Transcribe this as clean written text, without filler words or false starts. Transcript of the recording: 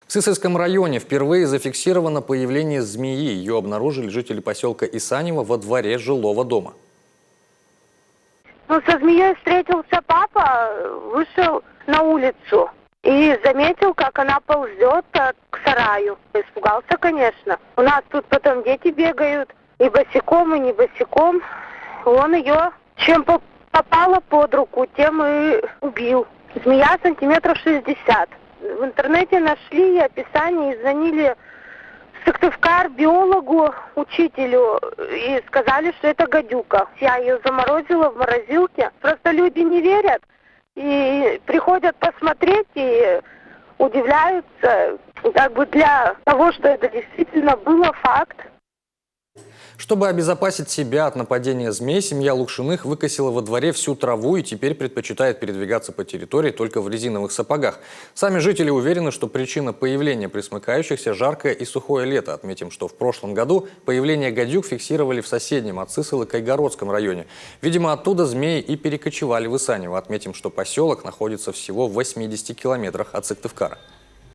В Сысольском районе впервые зафиксировано появление змеи. Ее обнаружили жители поселка Исанево во дворе жилого дома. Со змеей встретился папа, вышел на улицу и заметил, как она ползет к сараю. Испугался, конечно. У нас тут потом дети бегают, и босиком, и не босиком. Он ее чем попало под руку, тем и убил. Змея сантиметров 60. В интернете нашли описание и звонили в Сыктывкар биологу, учителю, и сказали, что это гадюка. Я ее заморозила в морозилке. Просто люди не верят и приходят посмотреть и удивляются. Для того, что это действительно было факт. Чтобы обезопасить себя от нападения змей, семья Лукшиных выкосила во дворе всю траву и теперь предпочитает передвигаться по территории только в резиновых сапогах. Сами жители уверены, что причина появления пресмыкающихся – жаркое и сухое лето. Отметим, что в прошлом году появление гадюк фиксировали в соседнем от Сысолы Кайгородском районе. Видимо, оттуда змеи и перекочевали в Исанево. Отметим, что поселок находится всего в 80 километрах от Сыктывкара.